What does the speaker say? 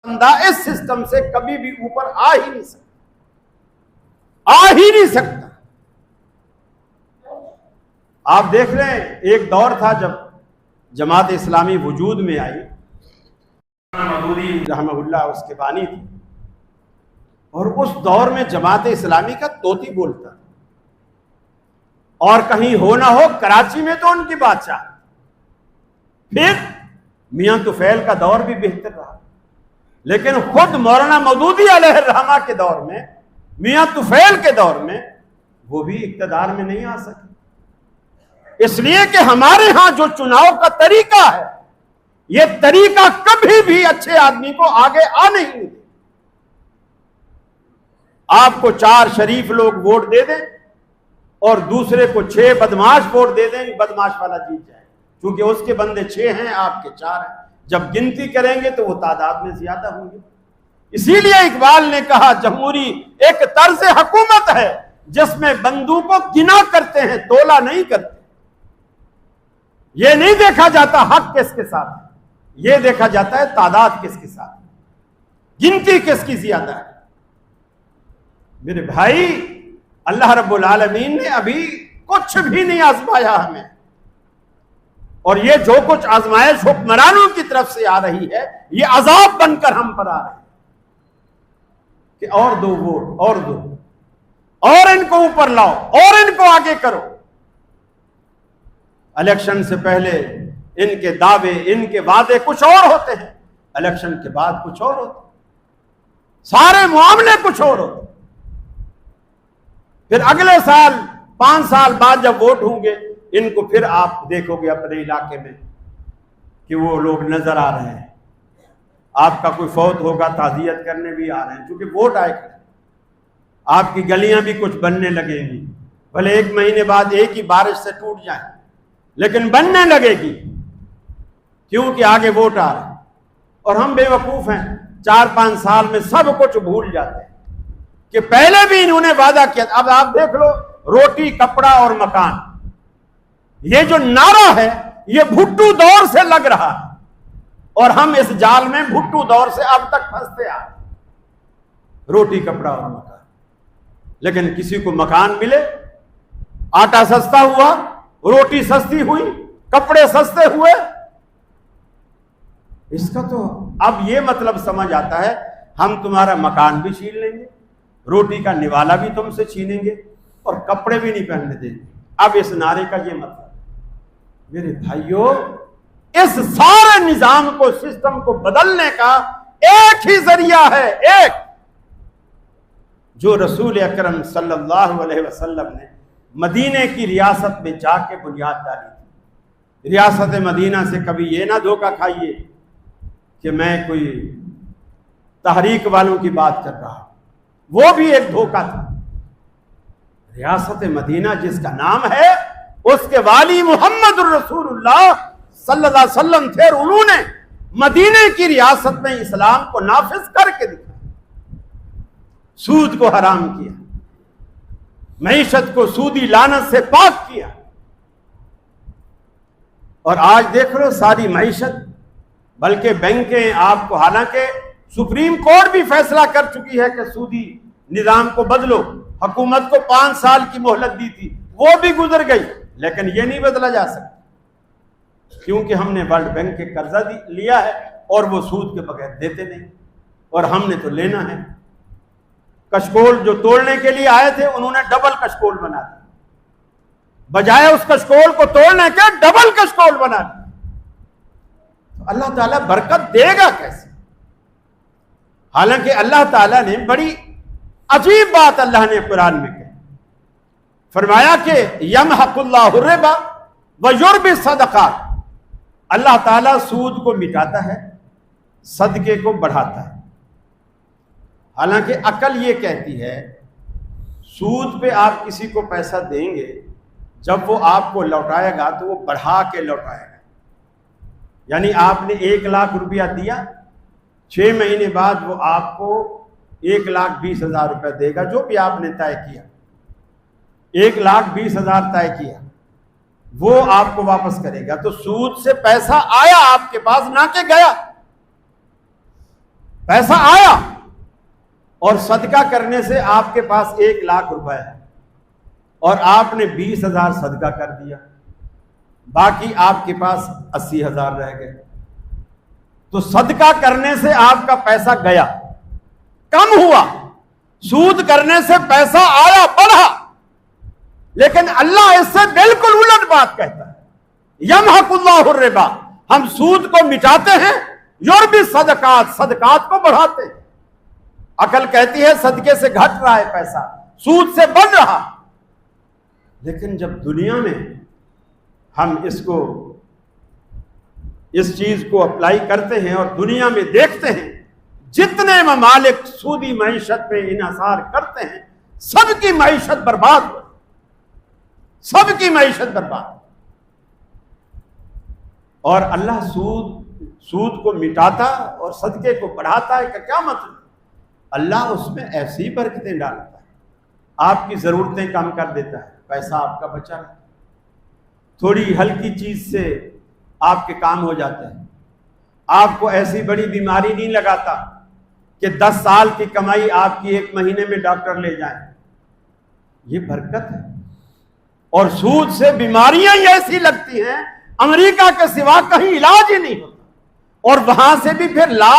बंदा इस सिस्टम से कभी भी ऊपर आ ही नहीं सकता, आ ही नहीं सकता। आप देख रहे हैं, एक दौर था जब जमात इस्लामी वजूद में आई, मौदूदी रहमहुल्लाह उसके बानी थी, और उस दौर में जमात इस्लामी का तोती बोलता, और कहीं हो ना हो कराची में तो उनकी बादशाह। फिर मियां तुफैल का दौर भी बेहतर रहा, लेकिन खुद मौलाना मौदूदी अलैहिर्रहमा के दौर में, मियां तुफैल के दौर में वो भी इक्तदार में नहीं आ सके, इसलिए कि हमारे यहां जो चुनाव का तरीका है, ये तरीका कभी भी अच्छे आदमी को आगे आ नहीं दे। आपको 4 शरीफ लोग वोट दे दें और दूसरे को 6 बदमाश वोट दे दें, बदमाश वाला जीत जाए, क्योंकि उसके बंदे 6 हैं, आपके 4 हैं। जब गिनती करेंगे तो वो तादाद में ज्यादा होंगे। इसीलिए इकबाल ने कहा, जमहूरी एक तर्ज हुकूमत है जिसमें बंदूकों गिना करते हैं, तोला नहीं करते। ये नहीं देखा जाता हक किसके साथ है, ये देखा जाता है तादाद किसके साथ है, गिनती किसकी ज्यादा है। मेरे भाई, अल्लाह रब्बुल आलमीन ने अभी कुछ भी नहीं आजमाया हमें, और ये जो कुछ आजमाइश हुक्मरानों की तरफ से आ रही है, ये अजाब बनकर हम पर आ रहे हैं कि और दो वोट, और दो, और इनको ऊपर लाओ, और इनको आगे करो। इलेक्शन से पहले इनके दावे, इनके वादे कुछ और होते हैं, इलेक्शन के बाद कुछ और होते, सारे मामले कुछ और होते। फिर अगले साल 5 साल बाद जब वोट होंगे, इनको फिर आप देखोगे अपने इलाके में कि वो लोग नजर आ रहे हैं, आपका कोई फौत होगा ताज़ियत करने भी आ रहे हैं, क्योंकि वोट आएगा। आपकी गलियां भी कुछ बनने लगेंगी, भले 1 महीने बाद एक ही बारिश से टूट जाए, लेकिन बनने लगेगी, क्योंकि आगे वोट आ रहे हैं। और हम बेवकूफ हैं, 4-5 साल में सब कुछ भूल जाते हैं कि पहले भी इन्होंने वादा किया। अब आप देख लो, रोटी, कपड़ा और मकान, ये जो नारा है ये भुट्टू दौर से लग रहा है, और हम इस जाल में भुट्टू दौर से अब तक फंसते आ, रोटी, कपड़ा और मकान। लेकिन किसी को मकान मिले, आटा सस्ता हुआ, रोटी सस्ती हुई, कपड़े सस्ते हुए, इसका तो अब ये मतलब समझ आता है, हम तुम्हारा मकान भी छीन लेंगे, रोटी का निवाला भी तुमसे छीनेंगे, और कपड़े भी नहीं पहनने देंगे। अब इस नारे का ये मतलब, मेरे भाइयों, इस सारे निजाम को, सिस्टम को बदलने का एक ही जरिया है, एक, जो रसूल अकरम सल्लल्लाहु अलैहि वसल्लम ने मदीने की रियासत में जाके बुनियाद डाली थी। रियासत मदीना से कभी ये ना धोखा खाइए कि मैं कोई तहरीक वालों की बात कर रहा हूं, वो भी एक धोखा था। रियासत मदीना जिसका नाम है, उसके वाली मोहम्मद रसूलुल्लाह सल्लल्लाहु अलैहि वसल्लम थे, और उन्होंने मदीने की रियासत में इस्लाम को नाफिज करके दिखाया, सूद को हराम किया, मईशत को सूदी लानत से पाक किया। और आज देख लो सारी मईशत, बल्कि बैंकें आपको, हालांकि सुप्रीम कोर्ट भी फैसला कर चुकी है कि सूदी निजाम को बदलो, हुकूमत को 5 साल की मोहलत दी थी, वो भी गुजर गई, लेकिन ये नहीं बदला जा सकता, क्योंकि हमने वर्ल्ड बैंक के कर्जा लिया है और वो सूद के बगैर देते नहीं, और हमने तो लेना है। कशकोल जो तोड़ने के लिए आए थे, उन्होंने डबल कशकोल बना दिया, बजाय उस कशकोल को तोड़ने के डबल कशकोल बना दिया। तो अल्लाह ताला बरकत देगा कैसे? हालांकि अल्लाह ताला ने बड़ी अजीब बात अल्लाह ने कुरान में कही, फरमाया कि यमहकुल्लाहु रिबा व युर्बि सदक़ात, अल्लाह ताला सूद को मिटाता है, सदके को बढ़ाता है। हालांकि अकल ये कहती है, सूद पे आप किसी को पैसा देंगे, जब वो आपको लौटाएगा तो वो बढ़ा के लौटाएगा। यानी आपने 1 लाख रुपया दिया, 6 महीने बाद वो आपको 1,20,000 रुपया देगा, जो भी आपने तय किया, 1,20,000 तय किया, वो आपको वापस करेगा। तो सूद से पैसा आया आपके पास, ना के गया। पैसा आया और सदका करने से आपके पास 1 लाख रुपए है और आपने 20,000 सदका कर दिया, बाकी आपके पास 80,000 रह गए। तो सदका करने से आपका पैसा गया, कम हुआ। सूद करने से पैसा आया, बढ़ा। लेकिन अल्लाह इससे बिल्कुल उलट बात कहता है, यमहकुल्लाहु रिबा, हम सूद को मिटाते हैं, युर्बी सदकात, सदकात को बढ़ाते हैं। अकल कहती है सदके से घट रहा है पैसा, सूद से बढ़ रहा। लेकिन जब दुनिया में हम इस चीज को अप्लाई करते हैं और दुनिया में देखते हैं जितने ममालिक सूदी मईशत पे इन्हिसार करते हैं, सबकी मईशत बर्बाद हो, सबकी मईशत बर्बाद। और अल्लाह सूद को मिटाता और सदके को बढ़ाता है का क्या मतलब? अल्लाह उसमें ऐसी बरकतें डालता है, आपकी जरूरतें कम कर देता है, पैसा आपका बचा है, थोड़ी हल्की चीज से आपके काम हो जाते हैं। आपको ऐसी बड़ी बीमारी नहीं लगाता कि 10 साल की कमाई आपकी 1 महीने में डॉक्टर ले जाए। ये बरकत है। और सूद से बीमारियां ही ऐसी लगती हैं, अमेरिका के सिवा कहीं इलाज ही नहीं होता, और वहां से भी फिर लाख